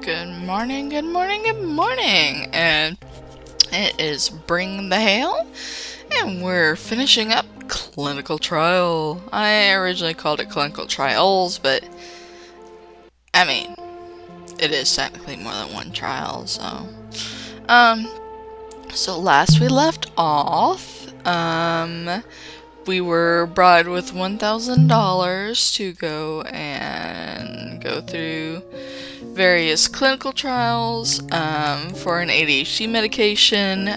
Good morning, good morning, good morning, and it is Bring the Hail, and we're finishing up Clinical Trial. I originally called it Clinical Trials, but, I mean, it is technically more than one trial, so, so last we left off, we were bribed with $1,000 to go through various clinical trials for an ADHD medication.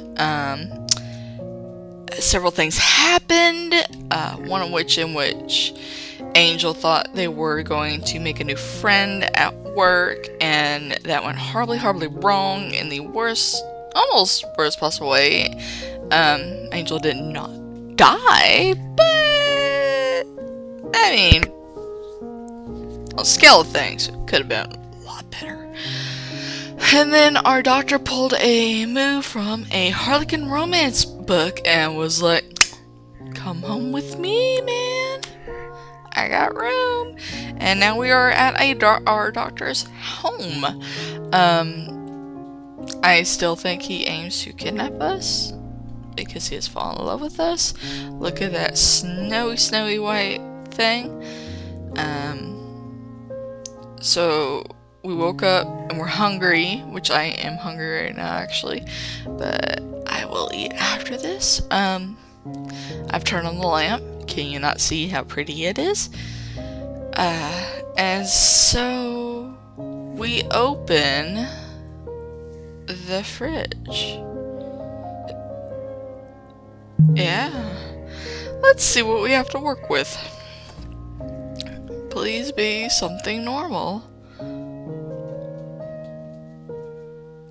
Several things happened, one of which Angel thought they were going to make a new friend at work, and that went horribly, horribly wrong in the almost worst possible way. Angel did not die, but I mean, on a scale of things, it could have been a lot better. And then our doctor pulled a move from a Harlequin romance book and was like, "Come home with me, man. I got room." And now we are at our doctor's home. I still think he aims to kidnap us because he has fallen in love with us. Look at that snowy white thing. So we woke up and we're hungry, which I am hungry right now actually, but I will eat after this. I've turned on the lamp. Can you not see how pretty it is? And so we open the fridge. Yeah. Let's see what we have to work with. Please be something normal.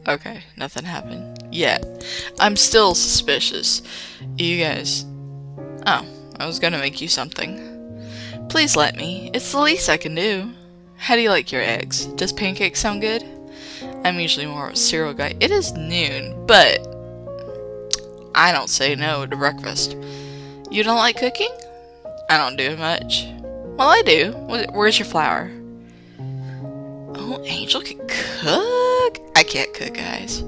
Okay, nothing happened yet. I'm still suspicious. You guys... Oh, I was gonna make you something. Please let me. It's the least I can do. How do you like your eggs? Does pancakes sound good? I'm usually more of a cereal guy. It is noon, but I don't say no to breakfast. You don't like cooking? I don't do much. Well, I do. Where's your flour? Oh, Angel can cook? I can't cook, guys.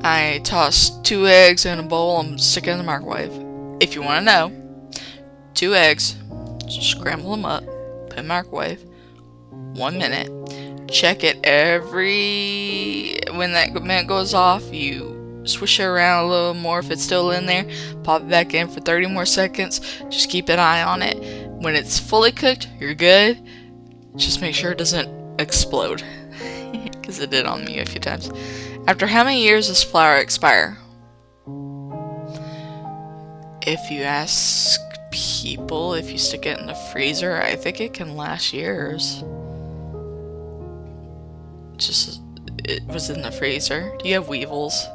I toss 2 eggs in a bowl and stick it in the microwave. If you want to know, 2 eggs, scramble them up, put in the microwave, 1 minute. Check it when that minute goes off, you swish it around a little more if it's still in there, pop it back in for 30 more seconds, just keep an eye on it. When it's fully cooked, you're good. Just make sure it doesn't explode, because it did on me a few times. After how many years does flour expire? If you ask people, if you stick it in the freezer, I think it can last years. It was in the freezer. Do you have weevils?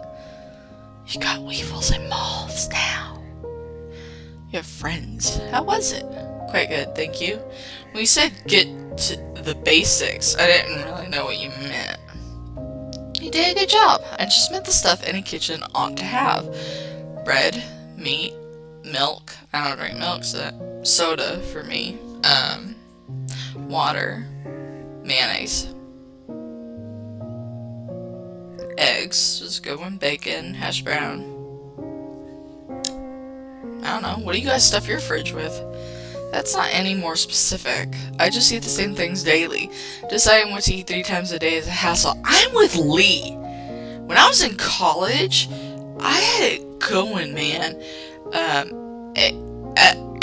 You got weevils and moths now. You have friends. How was it? Quite good, thank you. When you said get to the basics, I didn't really know what you meant. You did a good job. I just meant the stuff any kitchen ought to have. Bread, meat, milk. I don't drink milk, so soda for me. Water, mayonnaise. Eggs, just a good one. Bacon, hash brown. I don't know. What do you guys stuff your fridge with? That's not any more specific. I just eat the same things daily. Deciding what to eat 3 times a day is a hassle. I'm with Lee. When I was in college, I had it going, man.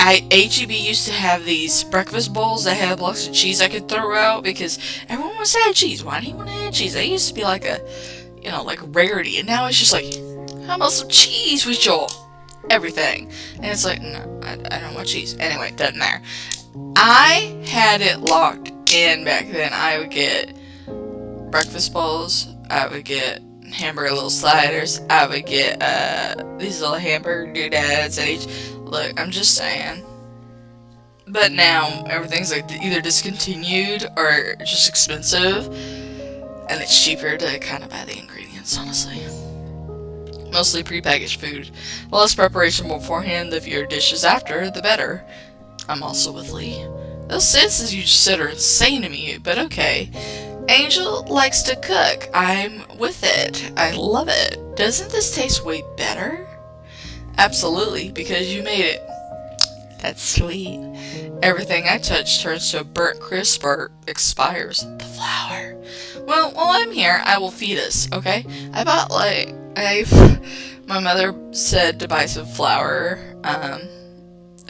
HEB used to have these breakfast bowls that had blocks of cheese I could throw out because everyone wants to add cheese. Why do you want to add cheese? That used to be like a, like a rarity, and now it's just like, how about some cheese with your everything? And it's like, no, I don't want cheese. Anyway, doesn't matter. I had it locked in back then. I would get breakfast bowls. I would get hamburger little sliders. I would get these little hamburger doodads at each. Look, I'm just saying. But now everything's like either discontinued or just expensive, and it's cheaper to kind of buy the ingredients, honestly. Mostly prepackaged food. The less preparation beforehand, the fewer dishes after, the better. I'm also with Lee. Those sentences you just said are insane to me, but okay. Angel likes to cook. I'm with it. I love it. Doesn't this taste way better? Absolutely, because you made it. That's sweet. Everything I touch turns to a burnt crisp or expires. The flour. Well, while I'm here, I will feed us, okay? I bought, my mother said to buy some flour,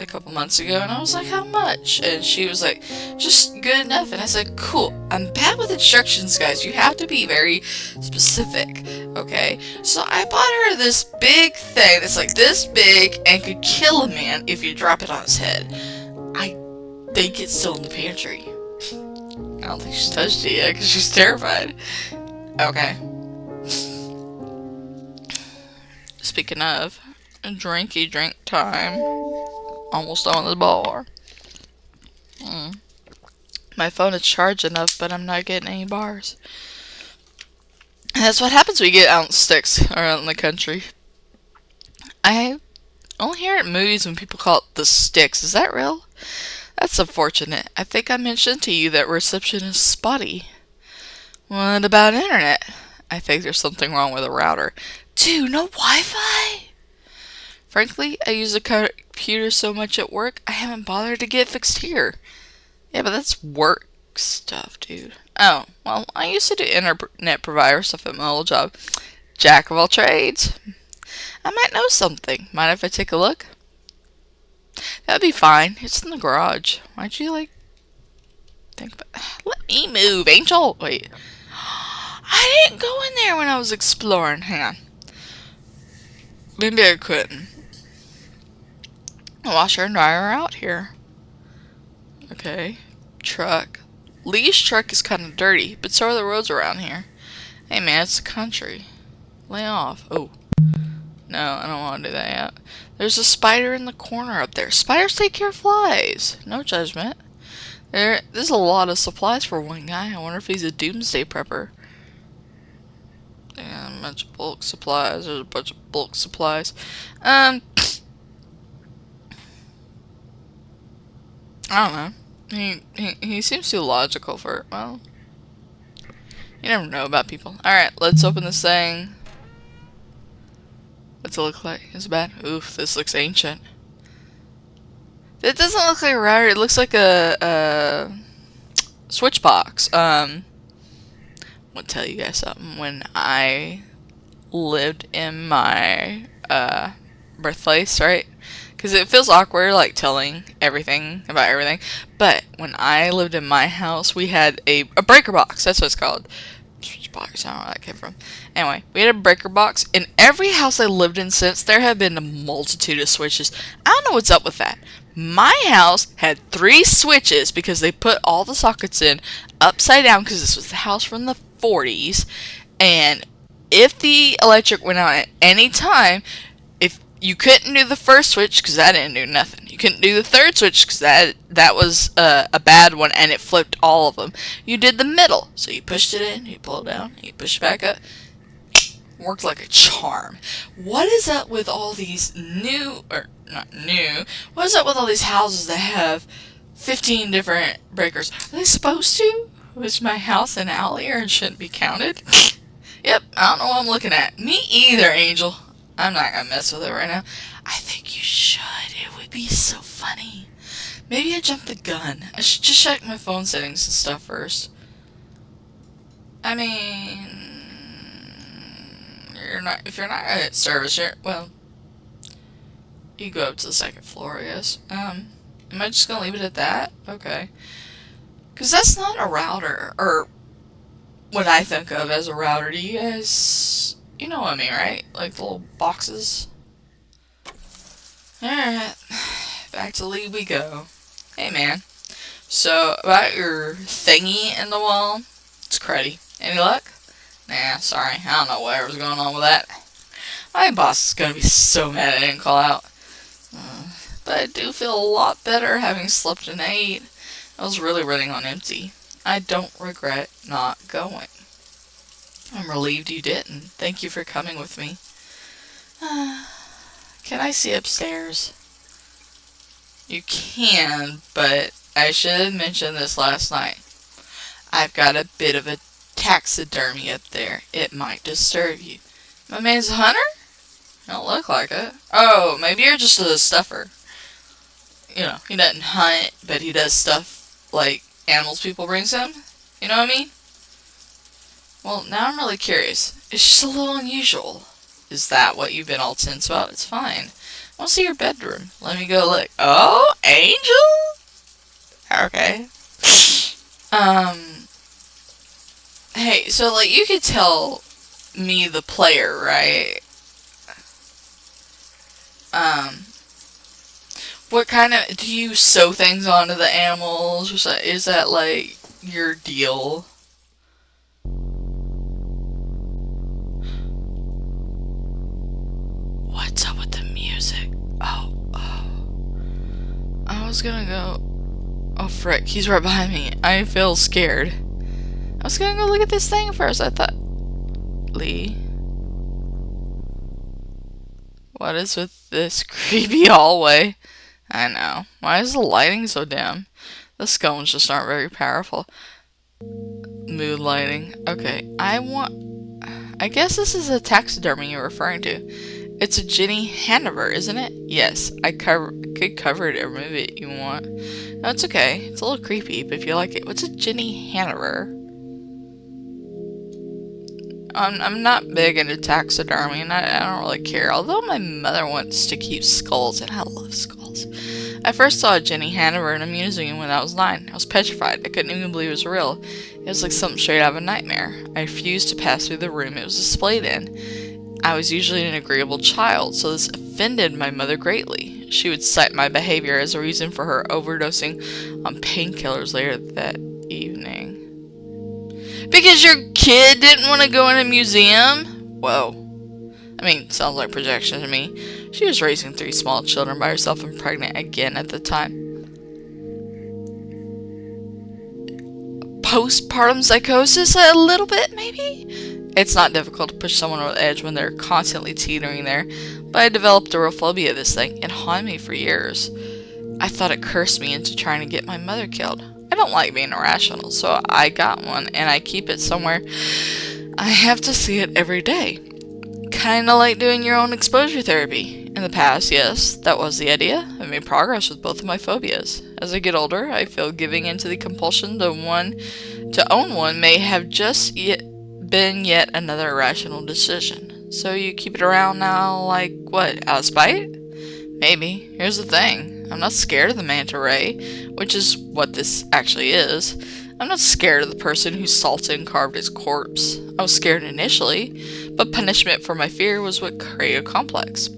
a couple months ago, and I was like, how much? And she was like, just good enough. And I said, cool. I'm bad with instructions, guys. You have to be very specific, okay? So I bought her this big thing that's like this big and could kill a man if you drop it on his head. I think it's still in the pantry. I don't think she's touched it yet because she's terrified. Okay. Speaking of, drinky drink time. Almost on the bar. My phone is charged enough, but I'm not getting any bars. And that's what happens when you get out in sticks around the country. I only hear it in movies when people call it the sticks. Is that real? That's unfortunate. I think I mentioned to you that reception is spotty. What about internet? I think there's something wrong with the router. Dude, no Wi-Fi? Frankly, I use the computer so much at work, I haven't bothered to get fixed here. Yeah, but that's work stuff, dude. Oh, well, I used to do internet provider stuff at my old job. Jack of all trades. I might know something. Mind if I take a look? That'd be fine. It's in the garage. Why'd you, think about... Let me move, Angel! Wait. I didn't go in there when I was exploring. Hang on. Maybe I couldn't. Washer and dryer are out here. Okay. Truck. Lee's truck is kind of dirty, but so are the roads around here. Hey man, it's the country. Lay off. Oh. No, I don't want to do that yet. There's a spider in the corner up there. Spiders take care of flies. No judgment. There's a lot of supplies for one guy. I wonder if he's a doomsday prepper. Yeah, a bunch of bulk supplies. There's a bunch of bulk supplies. I don't know. He seems too logical for, well, you never know about people. Alright, let's open this thing. What's it look like? Is it bad? Oof, this looks ancient. It doesn't look like a router, it looks like a switch box. I'll tell you guys something. When I lived in my birthplace, right? Because it feels awkward, telling everything about everything. But when I lived in my house, we had a breaker box. That's what it's called. Switch box. I don't know where that came from. Anyway, we had a breaker box. In every house I lived in since, there have been a multitude of switches. I don't know what's up with that. My house had 3 switches because they put all the sockets in upside down because this was the house from the 40s. And if the electric went out at any time, you couldn't do the first switch because that didn't do nothing. You couldn't do the third switch because that was a bad one and it flipped all of them. You did the middle. So you pushed it in, you pull it down, you push it back up. Worked like a charm. What is up with all these not new, what is up with all these houses that have 15 different breakers? Are they supposed to? Was my house an outlier and shouldn't be counted? Yep, I don't know what I'm looking at. Me either, Angel. I'm not gonna mess with it right now. I think you should. It would be so funny. Maybe I jumped the gun. I should just check my phone settings and stuff first. I mean, if you're not at service, well, you go up to the 2nd floor, I guess. Am I just gonna leave it at that? Okay. Because that's not a router, or what I think of as a router. Do you guys... You know what I mean, right? Like the little boxes. Alright. Back to Lee we go. Hey, man. So, about your thingy in the wall, it's cruddy. Any luck? Nah, sorry. I don't know whatever's going on with that. My boss is gonna be so mad I didn't call out. But I do feel a lot better having slept an 8. I was really running on empty. I don't regret not going. I'm relieved you didn't. Thank you for coming with me. Can I see upstairs? You can, but I should have mentioned this last night. I've got a bit of a taxidermy up there. It might disturb you. My man's a hunter? Don't look like it. Oh, maybe you're just a stuffer. You know, he doesn't hunt, but he does stuff like animals people bring him. You know what I mean? Well, now I'm really curious. It's just a little unusual. Is that what you've been all tense about? It's fine. I want to see your bedroom. Let me go look. Oh, Angel? Okay. Hey, so, like, you could tell me, the player, right? What kind of... Do you sew things onto the animals? Is that like, your deal? What's up with the music? Oh. I was gonna go... Oh, frick. He's right behind me. I feel scared. I was gonna go look at this thing first. I thought... Lee? What is with this creepy hallway? I know. Why is the lighting so dim? The scones just aren't very powerful. Mood lighting. Okay, I guess this is a taxidermy you're referring to. It's a Jenny Hanover, isn't it? Yes, I could cover it or move it if you want. No, it's okay. It's a little creepy, but if you like it. What's a Jenny Hanover? I'm not big into taxidermy, and I don't really care. Although my mother wants to keep skulls, and I love skulls. I first saw a Jenny Hanover in a museum when I was 9. I was petrified. I couldn't even believe it was real. It was like something straight out of a nightmare. I refused to pass through the room it was displayed in. I was usually an agreeable child, so this offended my mother greatly. She would cite my behavior as a reason for her overdosing on painkillers later that evening. Because your kid didn't want to go in a museum? Whoa. I mean, sounds like projection to me. She was raising 3 small children by herself and pregnant again at the time. Postpartum psychosis? A little bit, maybe? It's not difficult to push someone over the edge when they're constantly teetering there, but I developed a real phobia of this thing. It haunted me for years. I thought it cursed me into trying to get my mother killed. I don't like being irrational, so I got one, and I keep it somewhere. I have to see it every day. Kinda like doing your own exposure therapy. In the past, yes, that was the idea. I made progress with both of my phobias. As I get older, I feel giving into the compulsion to own one may have just been yet another irrational decision. So you keep it around now, like, what, out of spite? Maybe. Here's the thing. I'm not scared of the manta ray, which is what this actually is. I'm not scared of the person who salted and carved his corpse. I was scared initially, but punishment for my fear was what created a complex.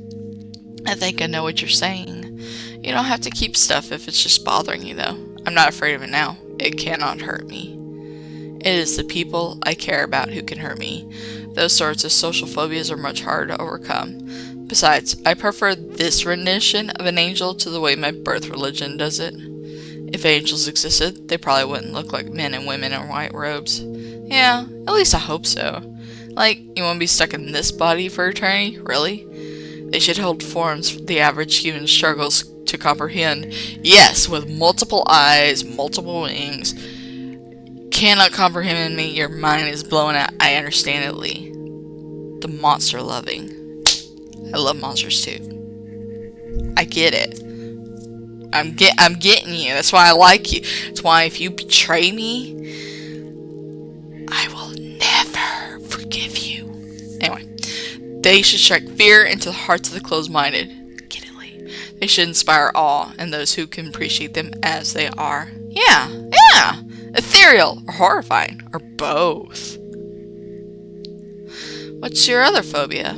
I think I know what you're saying. You don't have to keep stuff if it's just bothering you, though. I'm not afraid of it now. It cannot hurt me. It is the people I care about who can hurt me. Those sorts of social phobias are much harder to overcome. Besides, I prefer this rendition of an angel to the way my birth religion does it. If angels existed, they probably wouldn't look like men and women in white robes. Yeah, at least I hope so. Like, you want to be stuck in this body for eternity? Really? They should hold forms the average human struggles to comprehend. Yes, with multiple eyes, multiple wings. Cannot comprehend me, your mind is blown out. I understand it, Lee. The monster loving. I love monsters too. I get it. I'm getting you. That's why I like you. That's why if you betray me, I will never forgive you. Anyway, they should strike fear into the hearts of the closed-minded. Get it, Lee? They should inspire awe in those who can appreciate them as they are. Yeah. Ethereal or horrifying or both. What's your other phobia?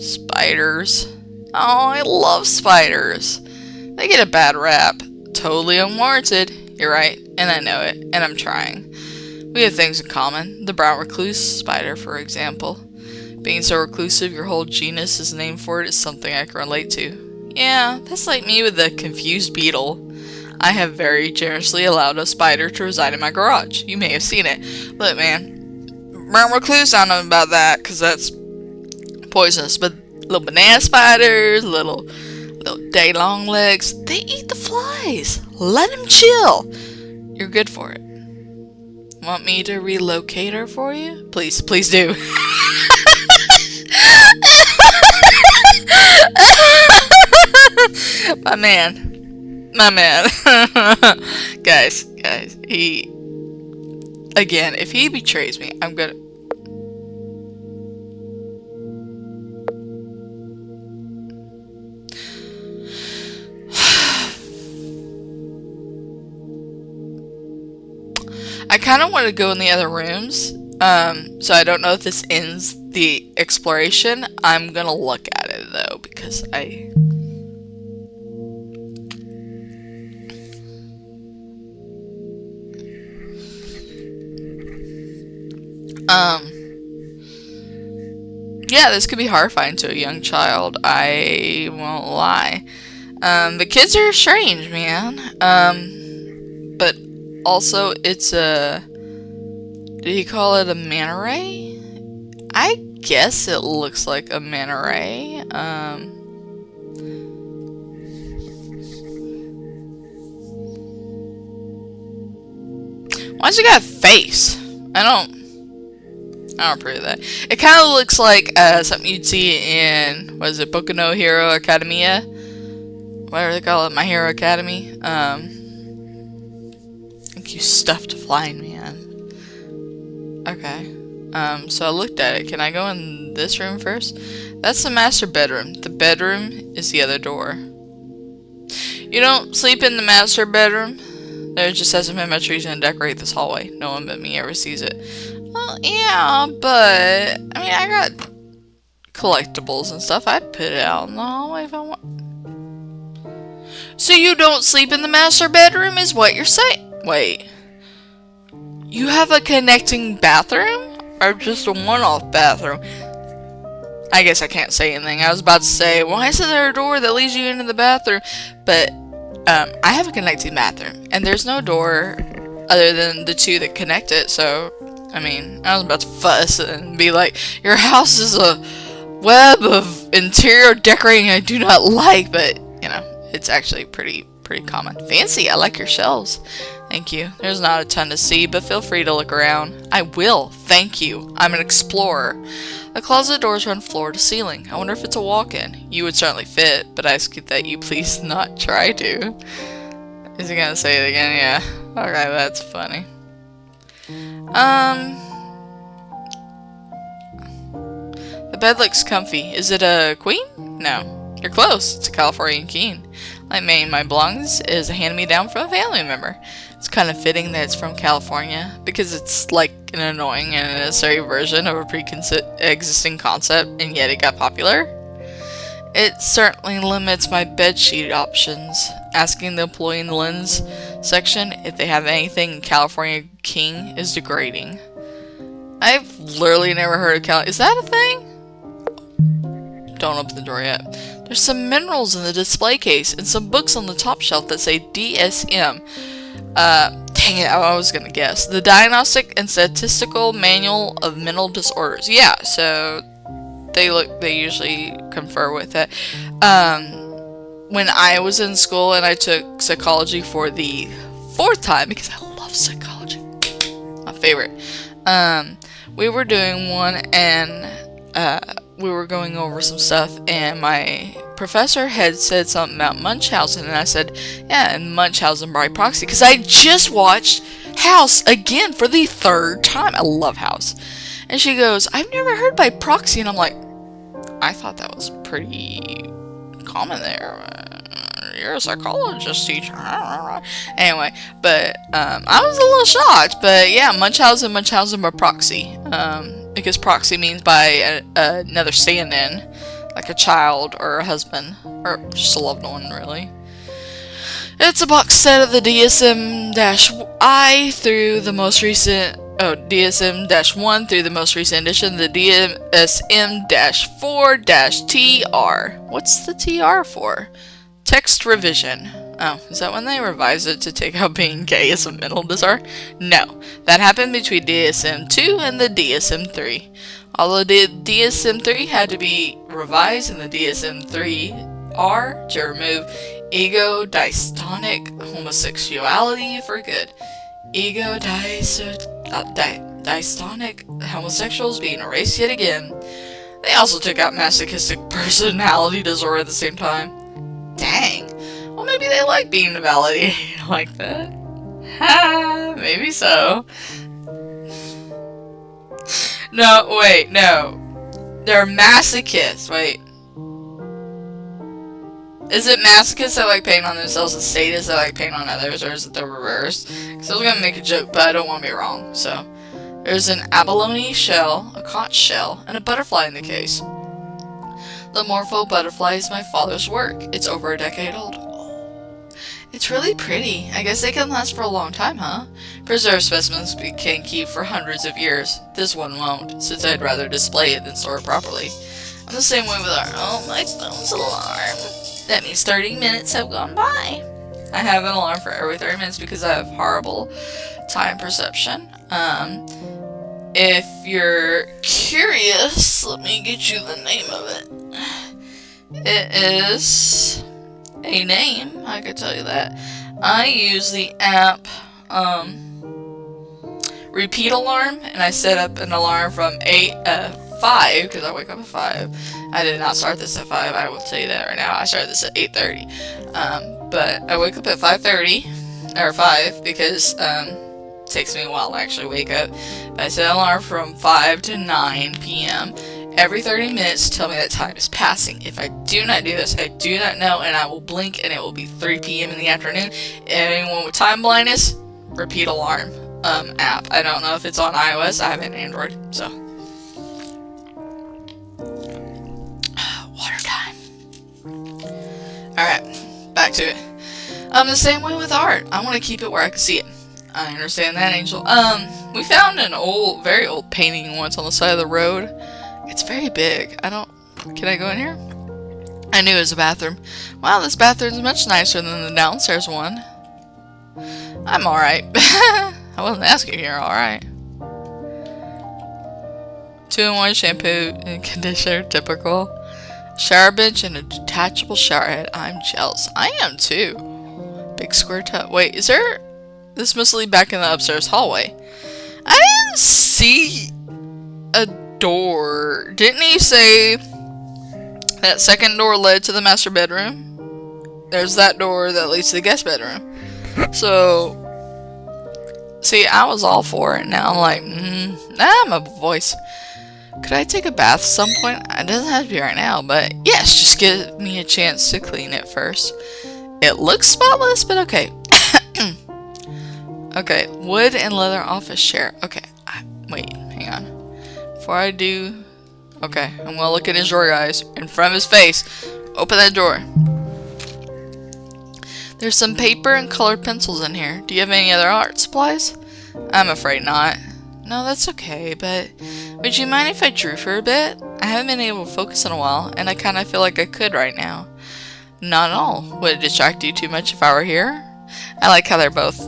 Spiders. Oh, I love spiders. They get a bad rap. Totally unwarranted. You're right, and I know it, and I'm trying. We have things in common. The brown recluse spider, for example. Being so reclusive, your whole genus is named for it is something I can relate to. Yeah, that's like me with the confused beetle. I have very generously allowed a spider to reside in my garage. You may have seen it. Look, man, brown recluse, I don't know about that, because that's poisonous, but little banana spiders, little day-long legs, they eat the flies. Let them chill. You're good for it. Want me to relocate her for you? Please, please do. My man. My man. Guys, he... Again, if he betrays me, I'm gonna... I kind of want to go in the other rooms, so I don't know if this ends the exploration. I'm gonna look at it, though, because I... Yeah, this could be horrifying to a young child, I won't lie. The kids are strange, man. But also, it's a... Did he call it a manta ray? I guess it looks like a manta ray. Why's it got a face? I don't approve of that. It kind of looks like something you'd see in, what is it, Boku no Hero Academia? Whatever they call it, My Hero Academy. You stuffed flying man. Okay. So I looked at it. Can I go in this room first? That's the master bedroom. The bedroom is the other door. You don't sleep in the master bedroom. There just hasn't been much reason to decorate this hallway. No one but me ever sees it. Well, yeah, but... I mean, I got collectibles and stuff. I'd put it out in the hallway if I want. So you don't sleep in the master bedroom is what you're saying? Wait. You have a connecting bathroom? Or just a one-off bathroom? I guess I can't say anything. I was about to say, why isn't there a door that leads you into the bathroom? But, I have a connecting bathroom. And there's no door other than the two that connect it. So, I mean, I was about to fuss and be like, your house is a web of interior decorating I do not like. But, you know, it's actually pretty common. Fancy, I like your shelves. Thank you. There's not a ton to see, but feel free to look around. I will. Thank you. I'm an explorer. The closet doors run floor to ceiling. I wonder if it's a walk-in. You would certainly fit, but I ask that you please not try to. Is he gonna say it again? Yeah. Okay, that's funny. The bed looks comfy. Is it a queen? No. You're close. It's a Californian king. Like me, my belongings is a hand-me-down from a family member. It's kind of fitting that it's from California, because it's like an annoying and unnecessary version of a pre-existing concept, and yet it got popular. It certainly limits my bedsheet options. Asking the employee in the lens section if they have anything California king is degrading. I've literally never heard of California. Is that a thing? Don't open the door yet. There's some minerals in the display case and some books on the top shelf that say DSM. Dang it, I was gonna guess. The Diagnostic and Statistical Manual of Mental Disorders. Yeah, so they usually confer with it. When I was in school and I took psychology for the 4th time, because I love psychology, my favorite, we were doing one, and we were going over some stuff, and my professor had said something about Munchausen, and I said, yeah, and Munchausen by proxy, because I just watched House again for the 3rd time. I love House. And she goes, I've never heard by proxy, and I'm like, I thought that was pretty common there. You're a psychologist teacher. Anyway, but I was a little shocked, but yeah, Munchausen by proxy. Because proxy means by another stand-in, like a child or a husband, or just a loved one, really. It's a box set of the DSM-I through the most recent, DSM-1 through the most recent edition, the DSM-4-TR. What's the TR for? Text revision. Oh, is that when they revised it to take out being gay as a mental disorder? No, that happened between DSM-2 and the DSM-3. Although the DSM-3 had to be revised in the DSM-3R to remove ego dystonic homosexuality for good. dystonic homosexuals being erased yet again. They also took out masochistic personality disorder at the same time. Dang. Well, maybe they like being validated like that. Ha, maybe so. No, wait, no. They're masochists. Wait. Is it masochists that like pain on themselves and sadists that like pain on others, or is it the reverse? Because I was gonna make a joke, but I don't want to be wrong. So, there's an abalone shell, a conch shell, and a butterfly in the case. The morpho butterfly is my father's work. It's over a decade old. It's really pretty. I guess they can last for a long time, huh? Preserved specimens can keep for hundreds of years. This one won't, since I'd rather display it than store it properly. I'm the same way with our... Oh, my phone's alarm. That means 30 minutes have gone by. I have an alarm for every 30 minutes because I have horrible time perception. If you're curious, let me get you the name of it. It is a name, I can tell you that. I use the app Repeat Alarm, and I set up an alarm from 5, because I wake up at 5. I did not start this at 5, I will tell you that right now. I started this at 8:30. But I wake up at 5:30, or 5, because it takes me a while to actually wake up. But I set an alarm from 5 to 9 p.m. every 30 minutes to tell me that time is passing. If I do not do this, I do not know, and I will blink, and it will be 3 p.m. in the afternoon. Anyone with time blindness, Repeat Alarm app. I don't know if it's on iOS. I have an Android, so. Water time. Alright, back to it. The same way with art. I want to keep it where I can see it. I understand that, Angel. We found an very old painting once on the side of the road. It's very big. Can I go in here? I knew it was a bathroom. Wow, this bathroom's much nicer than the downstairs one. I'm alright. I wasn't asking if you're alright. 2-in-1 shampoo and conditioner, typical. Shower bench and a detachable shower head. I'm jealous. I am too. Big square tub. Wait, is there... This must lead back in the upstairs hallway. I didn't see a door. Didn't he say that second door led to the master bedroom? There's that door that leads to the guest bedroom. So, see, I was all for it. Now I'm like, I'm a voice. Could I take a bath at some point? It doesn't have to be right now, but yes, just give me a chance to clean it first. It looks spotless, but okay. Okay, wood and leather office chair. Okay, wait, hang on. Before I do... Okay, I'm gonna look at his drawer, guys. In front of his face. Open that door. There's some paper and colored pencils in here. Do you have any other art supplies? I'm afraid not. No, that's okay, but... Would you mind if I drew for a bit? I haven't been able to focus in a while, and I kinda feel like I could right now. Not at all. Would it distract you too much if I were here? I like how they're both...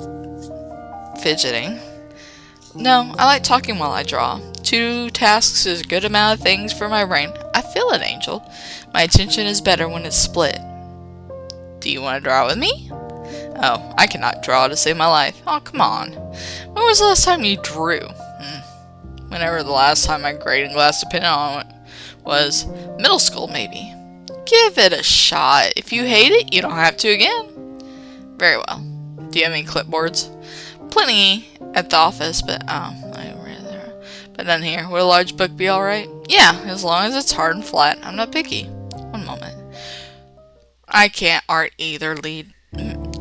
fidgeting. No, I like talking while I draw. 2 tasks is a good amount of things for my brain. I feel it, Angel. My attention is better when it's split. Do you want to draw with me? Oh, I cannot draw to save my life. Oh, come on. When was the last time you drew? Whenever the last time my grading class depended on it was. Middle school, maybe. Give it a shot. If you hate it, you don't have to again. Very well. Do you have any clipboards? Plenty at the office, but none here. Would a large book be alright? Yeah, as long as it's hard and flat. I'm not picky. One moment. I can't art either, Lee.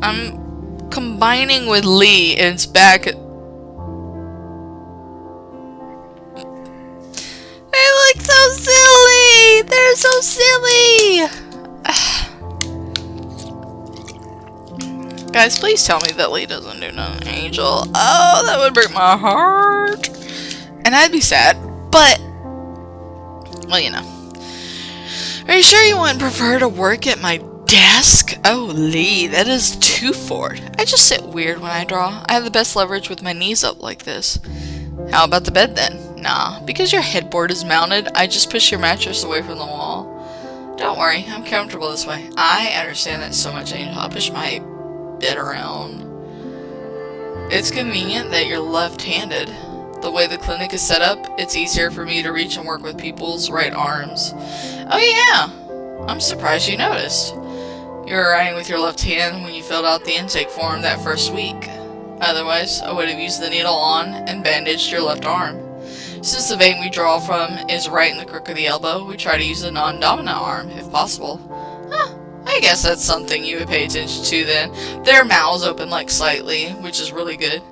I'm combining with Lee, and it's back. They look so silly! They're so silly! Guys, please tell me that Lee doesn't do nothing, Angel. Oh, that would break my heart. And I'd be sad, but... Well, you know. Are you sure you wouldn't prefer to work at my desk? Oh, Lee, that is too forward. I just sit weird when I draw. I have the best leverage with my knees up like this. How about the bed, then? Nah, because your headboard is mounted, I just push your mattress away from the wall. Don't worry, I'm comfortable this way. I understand that so much, Angel. I'll push my bed around. It's convenient that you're left-handed. The way the clinic is set up, it's easier for me to reach and work with people's right arms. Oh yeah, I'm surprised you noticed. You were writing with your left hand when you filled out the intake form that first week. Otherwise, I would have used the needle on and bandaged your left arm. Since the vein we draw from is right in the crook of the elbow, we try to use the non-dominant arm, if possible. Huh, I guess that's something you would pay attention to then. Their mouths open like slightly, which is really good.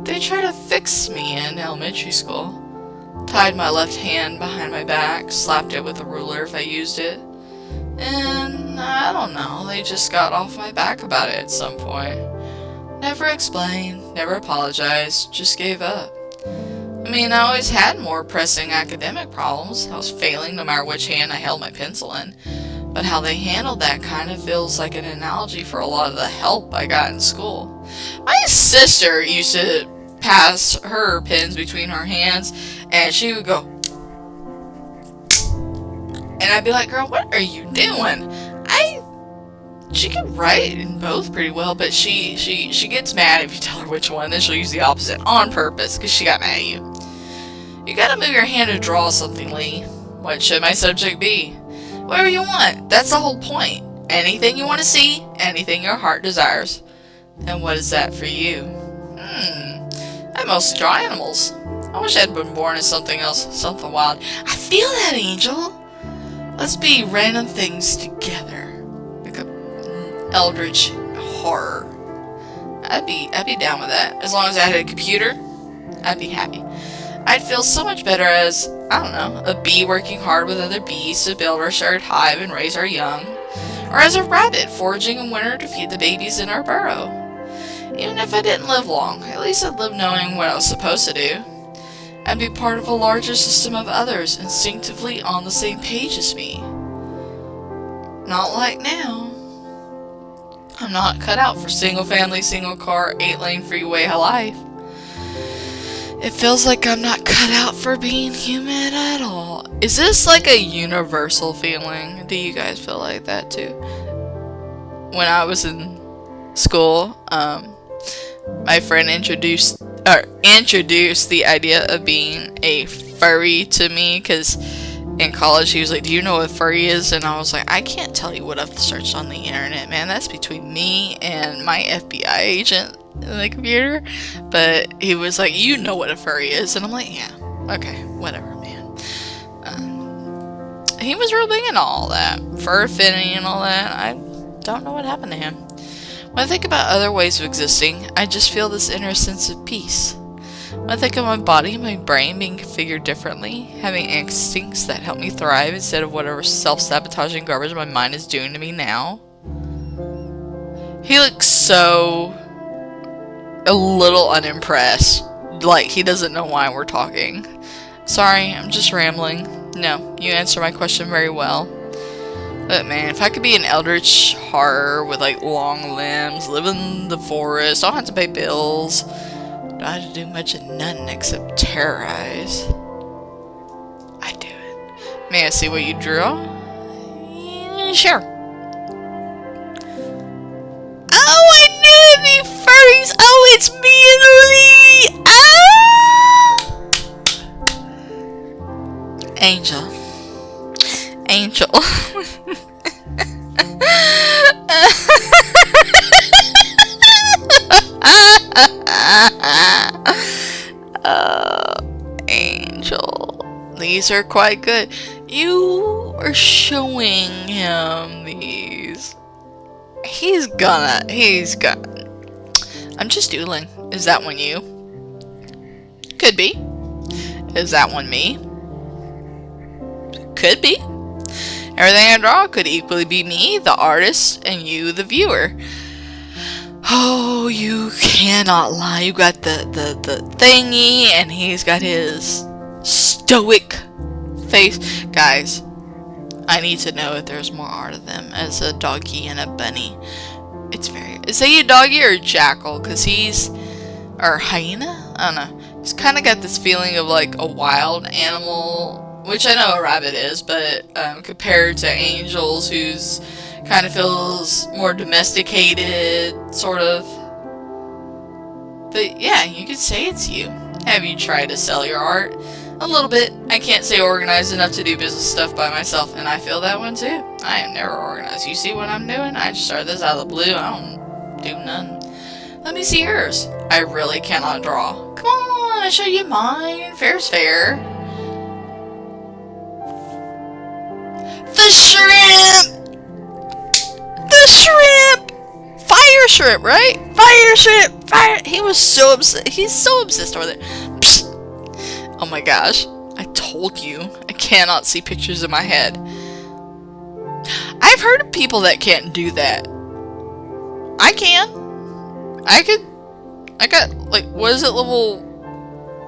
They tried to fix me in elementary school. Tied my left hand behind my back, slapped it with a ruler if I used it. And I don't know, they just got off my back about it at some point. Never explained, never apologized, just gave up. I mean, I always had more pressing academic problems. I was failing no matter which hand I held my pencil in. But how they handled that kind of feels like an analogy for a lot of the help I got in school. My sister used to pass her pens between her hands, and she would go, and I'd be like, girl, what are you doing? She can write in both pretty well, but she gets mad if you tell her which one, then she'll use the opposite on purpose, because she got mad at you. You gotta move your hand to draw something, Lee. What should my subject be? Whatever you want. That's the whole point. Anything you want to see, anything your heart desires. And what is that for you? I mostly draw animals. I wish I'd been born as something else, something wild. I feel that, Angel. Let's be random things together. Like a eldritch horror. I'd be down with that. As long as I had a computer, I'd be happy. I'd feel so much better as, I don't know, a bee working hard with other bees to build our shared hive and raise our young. Or as a rabbit foraging in winter to feed the babies in our burrow. Even if I didn't live long, at least I'd live knowing what I was supposed to do. I'd be part of a larger system of others instinctively on the same page as me. Not like now. I'm not cut out for single-family, single-car, 8-lane freeway life. It feels like I'm not cut out for being human at all. Is this like a universal feeling? Do you guys feel like that too? When I was in school, my friend introduced the idea of being a furry to me, because in college he was like, do you know what furry is? And I was like, I can't tell you what I've searched on the internet, man. That's between me and my FBI agent in the computer. But he was like, you know what a furry is? And I'm like, yeah, okay, whatever, man. He was real big into all that, fur affinity and all that. I don't know what happened to him. When I think about other ways of existing, I just feel this inner sense of peace. When I think of my body and my brain being configured differently, having instincts that help me thrive instead of whatever self-sabotaging garbage my mind is doing to me now. He looks so a little unimpressed, like he doesn't know why we're talking. Sorry, I'm just rambling. No, you answer my question very well. But man, if I could be an eldritch horror with like long limbs, live in the forest, don't have to pay bills, don't have to do much of nothing except terrorize, I'd do it. May I see what you drew? Yeah, sure. Oh, I knew it'd be furries! Oh, it's me and Lee! Ah! Angel. Angel. Angel. These are quite good. You are showing him these. He's gonna. I'm just doodling. Is that one you? Could be. Is that one me? Could be. Everything I draw could equally be me, the artist, and you, the viewer. Oh, you cannot lie. You got the thingy, and he's got his stoic face. Guys, I need to know if there's more art of them as a doggy and a bunny. It's very... Is he a doggy or a jackal? Because he's... Or hyena? I don't know. He's kind of got this feeling of like a wild animal... Which I know a rabbit is, but compared to Angel's, who's kind of feels more domesticated, sort of. But yeah, you could say it's you. Have you tried to sell your art? A little bit. I can't stay organized enough to do business stuff by myself, and I feel that one too. I am never organized. You see what I'm doing? I just started this out of the blue. I don't do none. Let me see yours. I really cannot draw. Come on, I'll show you mine. Fair's fair. The shrimp! The shrimp! Fire shrimp, right? Fire shrimp! Fire! He was so obsessed. He's so obsessed over there. Psst. Oh my gosh. I told you. I cannot see pictures in my head. I've heard of people that can't do that. I can. I got, like, what is it, level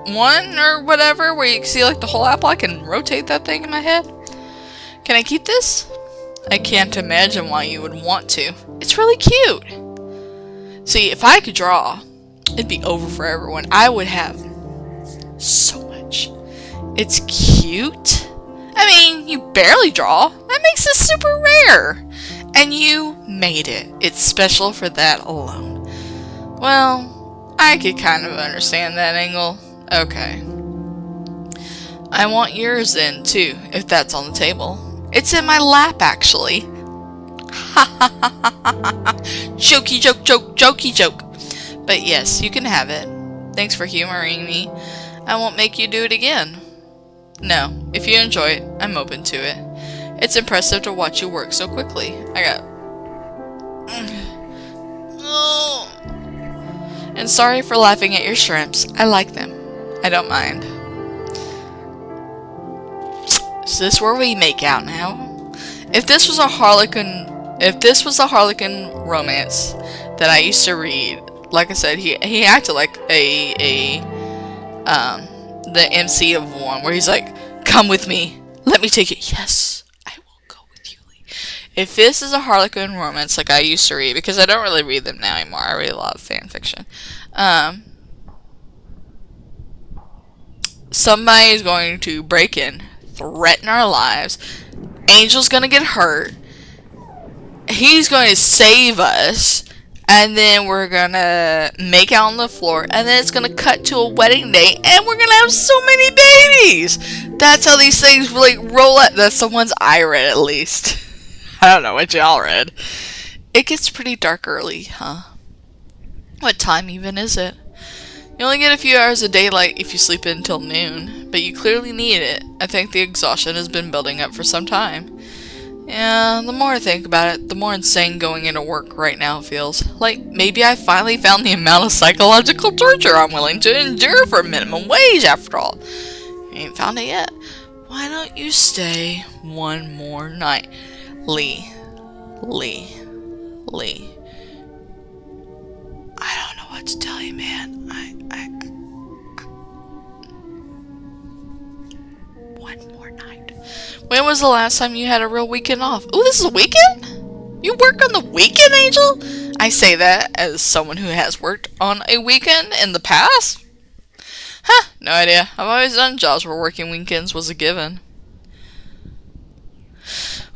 1 or whatever, where you can see, like, the whole apple. I can rotate that thing in my head. Can I keep this? I can't imagine why you would want to. It's really cute. See, if I could draw, it'd be over for everyone. I would have so much. It's cute. I mean, you barely draw. That makes it super rare. And you made it. It's special for that alone. Well, I could kind of understand that angle. Okay. I want yours then, too, if that's on the table. It's in my lap, actually. Ha ha ha ha ha. Jokey joke, jokey joke. But yes, you can have it. Thanks for humoring me. I won't make you do it again. No, if you enjoy it, I'm open to it. It's impressive to watch you work so quickly. I got... And sorry for laughing at your shrimps. I like them. I don't mind. Is this where we make out now? If this was a Harlequin romance that I used to read, like I said, he acted like the MC of one, where he's like, "Come with me, let me take it." Yes, I will go with you, Lee. If this is a Harlequin romance like I used to read, because I don't really read them now anymore, I read a lot of fan fiction. Somebody is going to break in, threaten our lives. Angel's gonna get hurt. He's going to save us. And then we're gonna make out on the floor. And then it's gonna cut to a wedding day. And we're gonna have so many babies. That's how these things like roll out. That's the ones I read, at least. I don't know what y'all read. It gets pretty dark early, huh? What time even is it? You only get a few hours of daylight if you sleep until noon, but you clearly need it. I think the exhaustion has been building up for some time. Yeah, the more I think about it, the more insane going into work right now feels. Like, maybe I finally found the amount of psychological torture I'm willing to endure for minimum wage, after all. You ain't found it yet. Why don't you stay one more night? Lee. I don't know what to tell you, man. One more night. When was the last time you had a real weekend off? Ooh, this is a weekend? You work on the weekend, Angel? I say that as someone who has worked on a weekend in the past. Huh, no idea. I've always done jobs where working weekends was a given.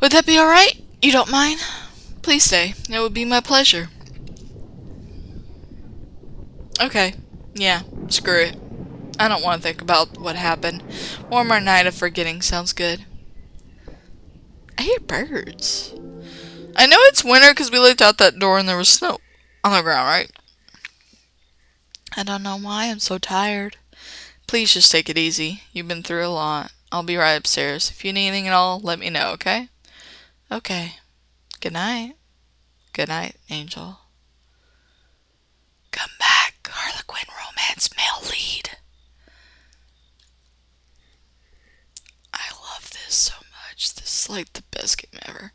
Would that be alright? You don't mind? Please stay. It would be my pleasure. Okay. Yeah, screw it. I don't want to think about what happened. Warmer night of forgetting sounds good. I hear birds. I know it's winter because we looked out that door and there was snow on the ground, right? I don't know why I'm so tired. Please just take it easy. You've been through a lot. I'll be right upstairs. If you need anything at all, let me know, okay? Okay. Good night. Good night, Angel. Come back, Harlequin romance male lead. I love this so much. This is like the best game ever.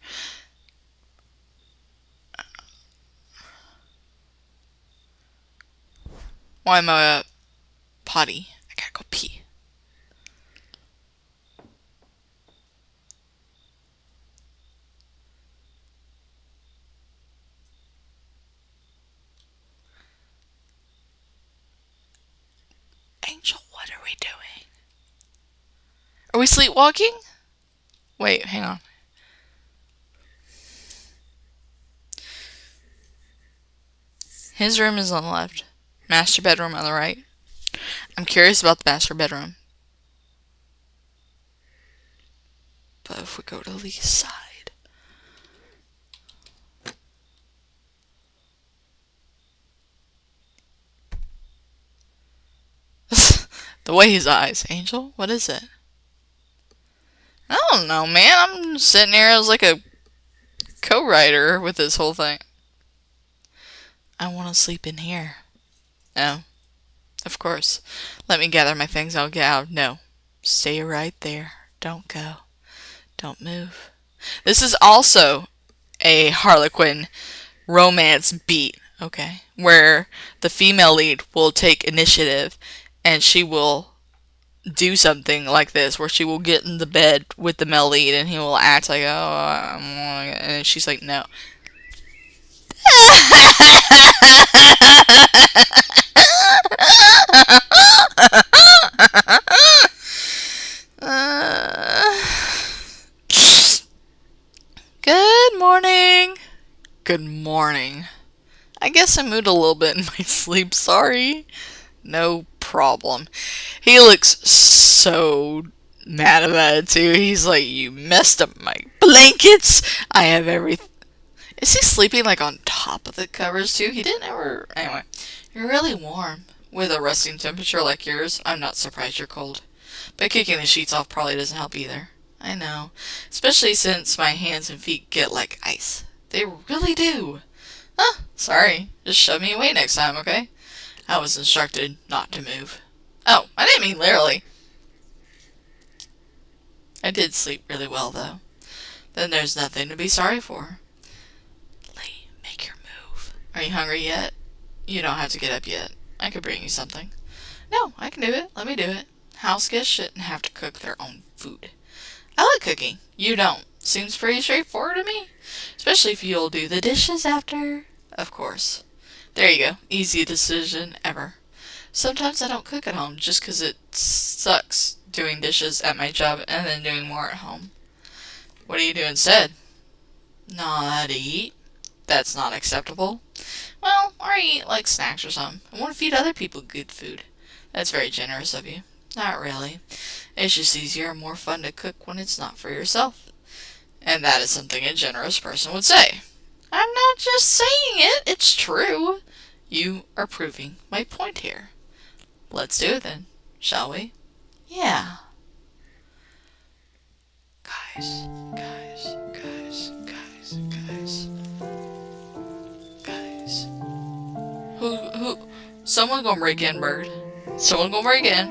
Why am I potty? I gotta go pee. Angel, what are we doing? Are we sleepwalking? Wait, hang on. His room is on the left. Master bedroom on the right. I'm curious about the master bedroom. But if we go to Lee's side. The way his eyes. Angel? What is it? I don't know, man. I'm sitting here as like a co-writer with this whole thing. I want to sleep in here. No. Of course. Let me gather my things. I'll get out. No. Stay right there. Don't go. Don't move. This is also a Harlequin romance beat, okay? Where the female lead will take initiative and she will do something like this, where she will get in the bed with the male lead and he will act like, oh, and she's like, no. Good morning. Good morning. I guess I moved a little bit in my sleep. Sorry. No problem. He looks so mad about it too. He's like, you messed up my blankets. I have everything. Is he sleeping like on top of the covers too? He didn't ever. Anyway, you're really warm. With a resting temperature like yours, I'm not surprised you're cold. But kicking the sheets off probably doesn't help either. I know. Especially since my hands and feet get like ice. They really do. Huh, sorry. Just shove me away next time, okay? I was instructed not to move. Oh, I didn't mean literally. I did sleep really well, though. Then there's nothing to be sorry for. Lee, make your move. Are you hungry yet? You don't have to get up yet. I could bring you something. No, I can do it. Let me do it. House guests shouldn't have to cook their own food. I like cooking. You don't. Seems pretty straightforward to me. Especially if you'll do the dishes after. Of course. There you go. Easy decision ever. Sometimes I don't cook at home just 'cause it sucks doing dishes at my job and then doing more at home. What do you do instead? Not eat. That's not acceptable. Well, or eat like snacks or something. I want to feed other people good food. That's very generous of you. Not really. It's just easier and more fun to cook when it's not for yourself. And that is something a generous person would say. I'm not just saying it, it's true. You are proving my point here. Let's do it then, shall we? Yeah. Guys. Someone gonna break in, Bird. Someone gonna break in.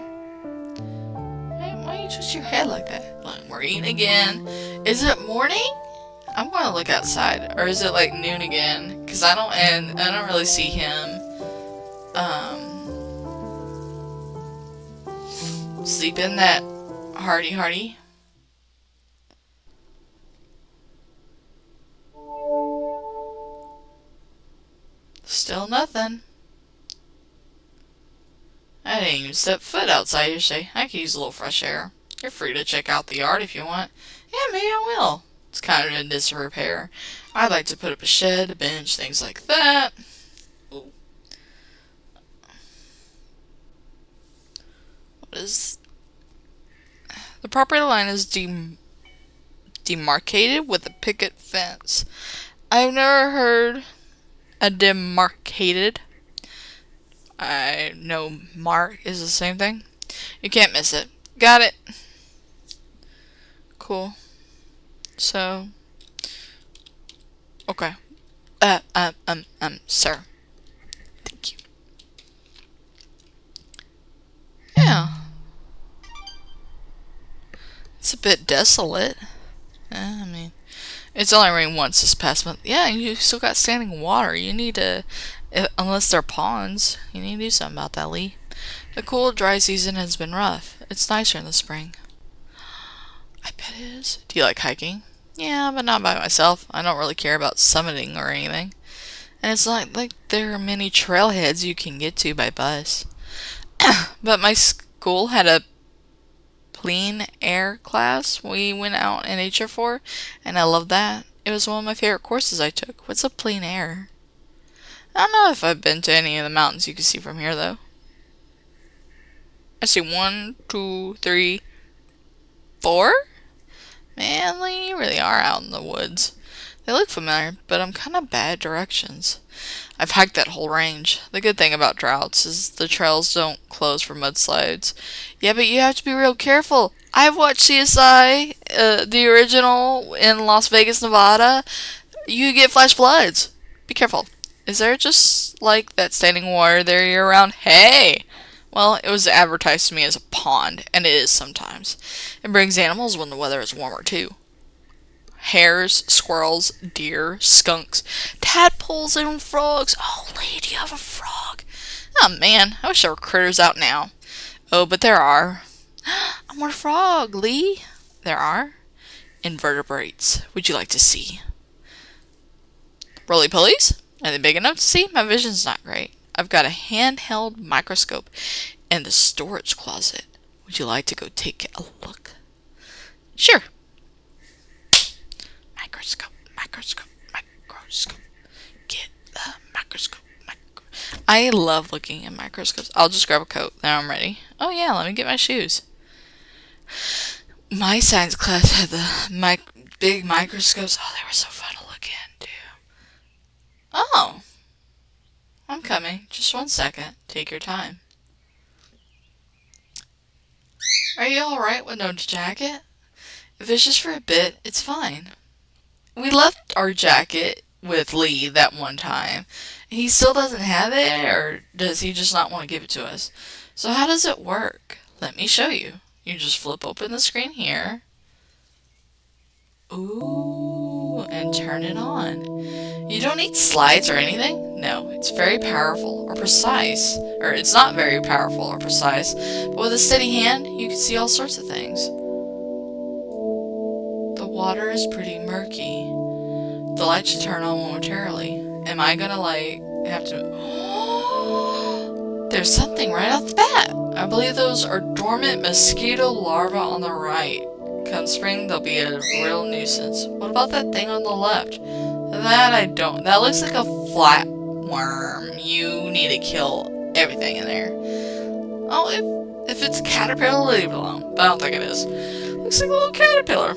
Why you twist your head like that? Look, we're eating again. Is it morning? I'm gonna look outside. Or is it like noon again? Cause I don't really see him sleeping that hardy. Still nothing. I didn't even step foot outside yesterday. I could use a little fresh air. You're free to check out the yard if you want. Yeah, maybe I will. It's kind of in disrepair. I'd like to put up a shed, a bench, things like that. Ooh. What is... The property line is demarcated with a picket fence. I've never heard a demarcated. I know mark is the same thing. You can't miss it. Got it. Cool. So, okay. Sir. Thank you. Yeah. It's a bit desolate. I mean, it's only rained once this past month. Yeah, you still got standing water. You need to, unless they're ponds, you need to do something about that, Lee. The cool, dry season has been rough. It's nicer in the spring. I bet it is. Do you like hiking? Yeah, but not by myself. I don't really care about summiting or anything. And it's not like there are many trailheads you can get to by bus. But my school had a plein air class we went out in nature for, and I loved that. It was one of my favorite courses I took. What's a plein air? I don't know if I've been to any of the mountains you can see from here, though. I see 1, 2, 3, 4? Man, Lee, you really are out in the woods. They look familiar, but I'm kind of bad at directions. I've hiked that whole range. The good thing about droughts is the trails don't close for mudslides. Yeah, but you have to be real careful. I've watched CSI, the original, in Las Vegas, Nevada. You get flash floods. Be careful. Is there just, like, that standing water there year round? Hey! Well, it was advertised to me as a pond, and it is sometimes. It brings animals when the weather is warmer, too. Hares, squirrels, deer, skunks, tadpoles, and frogs. Oh, Lee, do you have a frog? Oh, man, I wish there were critters out now. Oh, but there are. A more frog, Lee. There are. Invertebrates. Would you like to see? Roly-polies? Are they big enough to see? My vision's not great. I've got a handheld microscope in the storage closet. Would you like to go take a look? Sure. Microscope, microscope, microscope. Get the microscope. I love looking at microscopes. I'll just grab a coat. Now I'm ready. Oh yeah, let me get my shoes. My science class had the big microscopes. Oh, they were so fun to look into. Oh, I'm coming. Just 1 second. Take your time. Are you alright with no jacket? If it's just for a bit, it's fine. We left our jacket with Lee that one time. He still doesn't have it, or does he just not want to give it to us? So how does it work? Let me show you. You just flip open the screen here. Ooh, and turn it on. You don't need slides or anything. No, it's very powerful or precise. Or it's not very powerful or precise, but with a steady hand, you can see all sorts of things. The water is pretty murky. The light should turn on momentarily. Am I gonna, like, have to... There's something right off the bat. I believe those are dormant mosquito larvae on the right. Come spring, they'll be a real nuisance. What about that thing on the left? That I don't. That looks like a flatworm. You need to kill everything in there. Oh, if it's a caterpillar, leave it alone. But I don't think it is. Looks like a little caterpillar.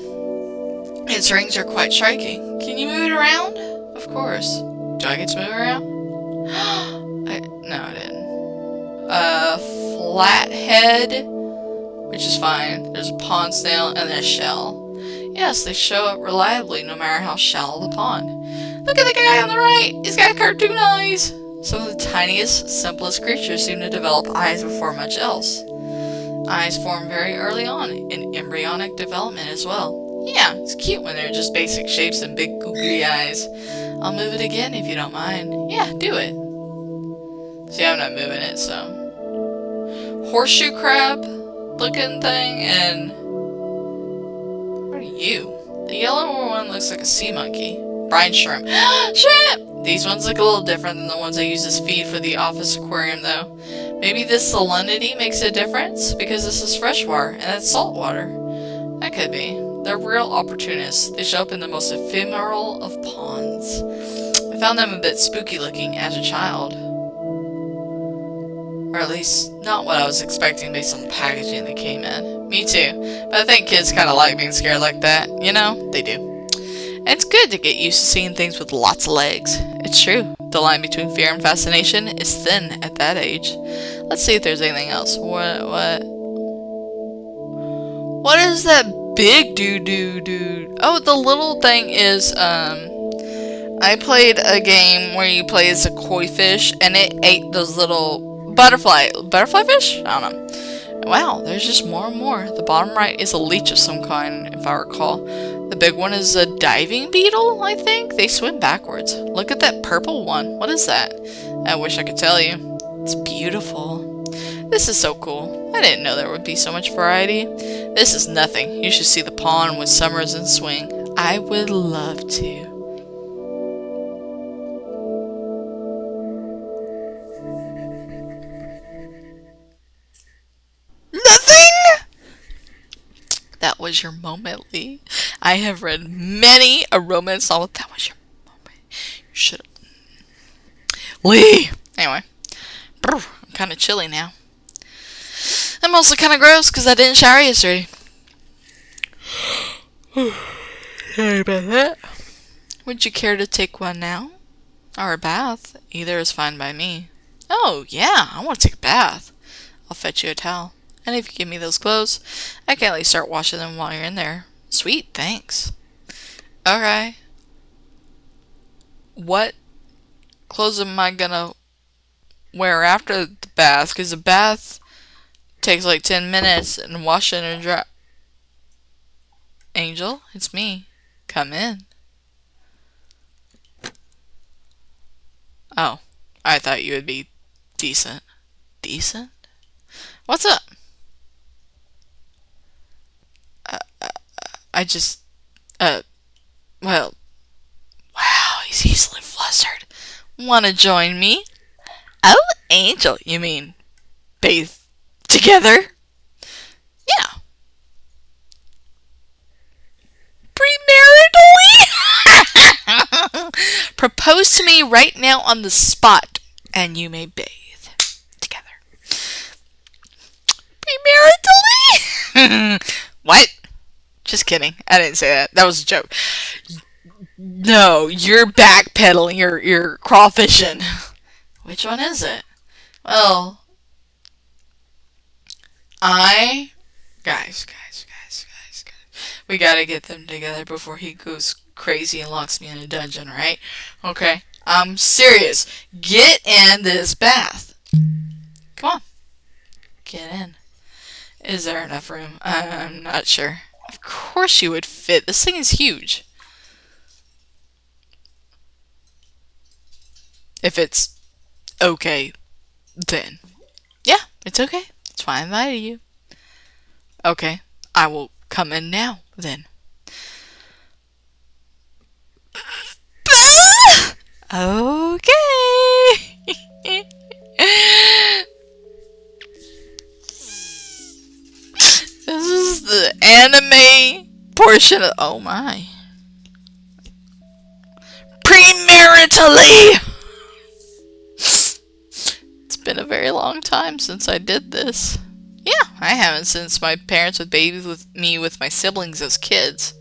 Its rings are quite striking. Can you move it around? Of course. Do I get to move it around? No, I didn't. Flathead, which is fine. There's a pond snail and a shell. Yes, they show up reliably no matter how shallow the pond. Look at the guy on the right. He's got cartoon eyes. Some of the tiniest, simplest creatures seem to develop eyes before much else. Eyes form very early on in embryonic development as well. Yeah, it's cute when they're just basic shapes and big googly eyes. I'll move it again if you don't mind. Yeah, do it. See, I'm not moving it, so... Horseshoe crab looking thing, and... What are you? The yellow one looks like a sea monkey. Brine shrimp. Shrimp! These ones look a little different than the ones I use as feed for the office aquarium, though. Maybe this salinity makes a difference? Because this is freshwater, and that's saltwater. That could be. They're real opportunists. They show up in the most ephemeral of ponds. I found them a bit spooky looking as a child. Or at least, not what I was expecting based on the packaging that came in. Me too. But I think kids kind of like being scared like that. You know? They do. And it's good to get used to seeing things with lots of legs. It's true. The line between fear and fascination is thin at that age. Let's see if there's anything else. What is that big dude? Oh, the little thing is, I played a game where you play as a koi fish, and it ate those little butterfly fish? I don't know. Wow, there's just more and more. The bottom right is a leech of some kind, if I recall. The big one is a diving beetle, I think? They swim backwards. Look at that purple one. What is that? I wish I could tell you. It's beautiful. This is so cool. I didn't know there would be so much variety. This is nothing. You should see the pond with Summers in swing. I would love to. That was your moment, Lee. I have read many a romance novel. That was your moment. You should have. Lee! Anyway. I'm kind of chilly now. I'm also kind of gross because I didn't shower yesterday. Sorry about that. Would you care to take one now? Or a bath? Either is fine by me. Oh, yeah, I want to take a bath. I'll fetch you a towel. And if you give me those clothes, I can at least start washing them while you're in there. Sweet, thanks. Okay. What clothes am I gonna wear after the bath? Because the bath takes like 10 minutes and washing and dry. Angel, it's me. Come in. Oh, I thought you would be decent. Decent? What's up? I just, well, wow, he's easily flustered. Wanna join me? Oh, Angel, you mean bathe together? Yeah. Premaritally? Propose to me right now on the spot, and you may bathe together. Premaritally? What? Just kidding. I didn't say that. That was a joke. No, you're backpedaling. You're crawfishing. Which one is it? Well, guys. We gotta get them together before he goes crazy and locks me in a dungeon, right? Okay. I'm serious. Get in this bath. Come on. Get in. Is there enough room? I'm not sure. Of course you would fit. This thing is huge. If it's okay, then. Yeah, it's okay. It's fine by you. Okay, I will come in now, then. Okay. This is the anime portion of. Oh my. Premaritally! It's been a very long time since I did this. Yeah, I haven't since my parents would bathe with me with my siblings as kids.